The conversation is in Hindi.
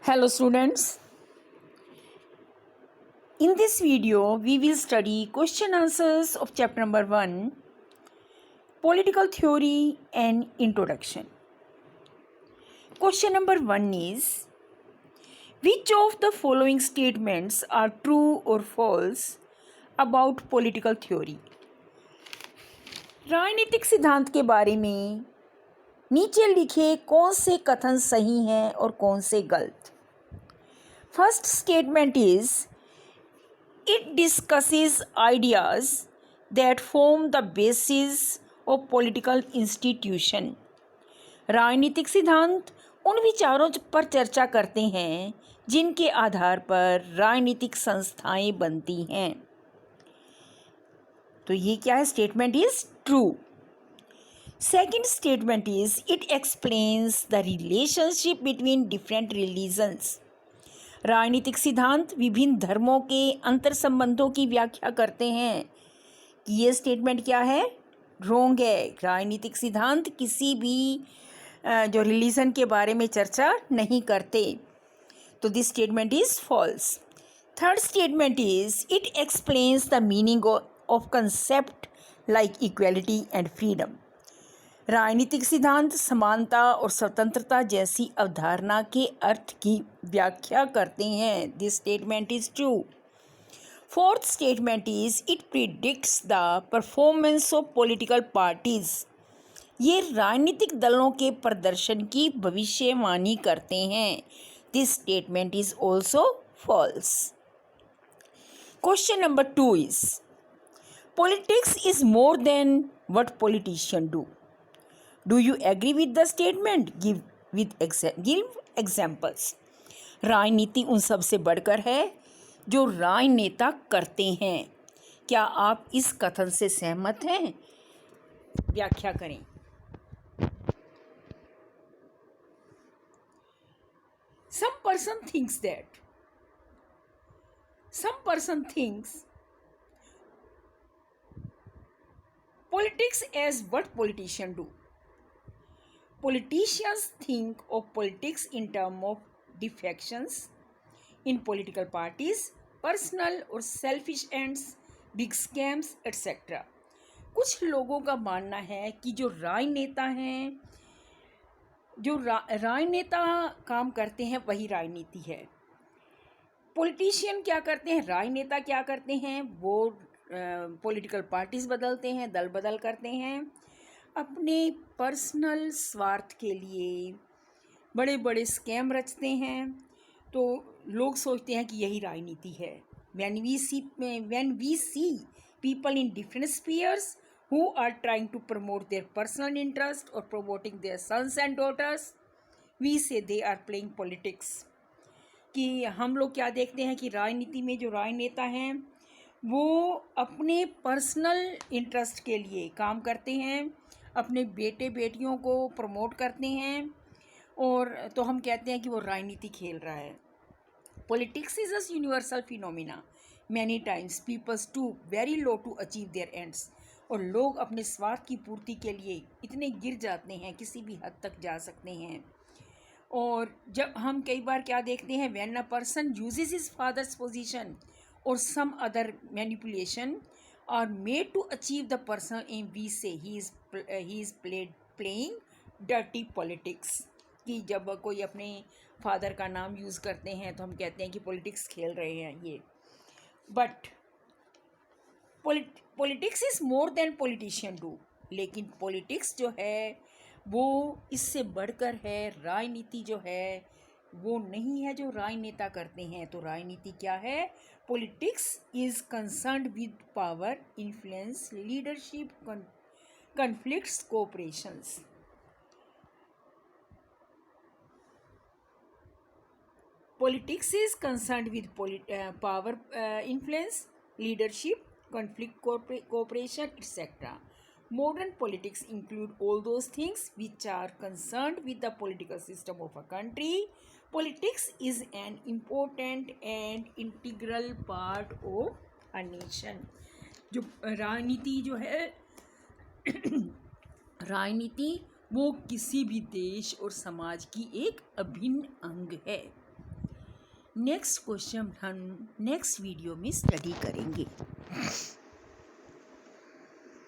Hello students, in this video we will study question answers of chapter number 1 Political Theory and Introduction. Question number 1 is, which of the following statements are true or false about political theory? राजनीतिक सिद्धांत के बारे में नीचे लिखे कौन से कथन सही हैं और कौन से गलत? First statement is it discusses ideas that form the basis of political institution. राजनीतिक सिद्धांत उन विचारों पर चर्चा करते हैं जिनके आधार पर राजनीतिक संस्थाएं बनती हैं. तो ये क्या है? Statement is true. Second statement is it explains the relationship between different religions. राजनीतिक सिद्धांत विभिन्न धर्मों के अंतर संबंधों की व्याख्या करते हैं. कि ये स्टेटमेंट क्या है? रॉन्ग है. राजनीतिक सिद्धांत किसी भी जो रिलीजन के बारे में चर्चा नहीं करते. तो this statement is false. Third statement is it explains the meaning of concept like equality and freedom. राजनीतिक सिद्धांत समानता और स्वतंत्रता जैसी अवधारणा के अर्थ की व्याख्या करते हैं. This statement is true. Fourth statement is it predicts the performance of political parties. ये राजनीतिक दलों के प्रदर्शन की भविष्यवाणी करते हैं. This statement is also false. Question number 2 is politics is more than what politician do. Do you agree with the statement? Give examples. राजनीति उन सब से बढ़कर है जो राजनेता करते हैं. क्या आप इस कथन से सहमत हैं? व्याख्या करें. Some person thinks politics as what politicians do. Politicians think of politics in terms of defections in political parties, personal or selfish ends, big scams, etc. कुछ लोगों का मानना है कि जो राजनेता हैं, जो राजनेता काम करते हैं वही राजनीति है. पॉलिटिशियन क्या करते हैं? राजनेता क्या करते हैं? वो पॉलिटिकल पार्टीज बदलते हैं, दल बदल करते हैं अपने पर्सनल स्वार्थ के लिए. बड़े बड़े स्कैम रचते हैं. तो लोग सोचते हैं कि यही राजनीति है. when we see people in different spheres who are trying to promote their personal interest or promoting their sons and daughters, we say they are playing politics. कि हम लोग क्या देखते हैं कि राजनीति में जो राजनेता हैं वो अपने पर्सनल इंटरेस्ट के लिए काम करते हैं, अपने बेटे बेटियों को प्रमोट करते हैं, और तो हम कहते हैं कि वो राजनीति खेल रहा है. Politics is a universal phenomena. Many times people stoop very low to achieve their ends. और लोग अपने स्वार्थ की पूर्ति के लिए इतने गिर जाते हैं, किसी भी हद तक जा सकते हैं. और जब हम कई बार क्या देखते हैं, when a person uses his father's position or some other manipulation are made to achieve the person aim, we say he is playing dirty politics. कि जब कोई अपने फादर का नाम यूज़ करते हैं तो हम कहते हैं कि पॉलिटिक्स खेल रहे हैं ये. But politics is more than politician do. लेकिन पॉलिटिक्स जो है वो इससे बढ़कर है. राजनीति जो है वो नहीं है जो राजनेता करते हैं. तो राजनीति क्या है? Politics is concerned with power, influence, leadership, conflicts, cooperations. Politics is concerned with power, influence, leadership, conflict, cooperation, etc. Modern politics include all those things which are concerned with the political system of a country. Politics is an important and integral part of a nation. जो राजनीति जो है राजनीति वो किसी भी देश और समाज की एक अभिन्न अंग है. नेक्स्ट क्वेश्चन हम नेक्स्ट वीडियो में स्टडी करेंगे।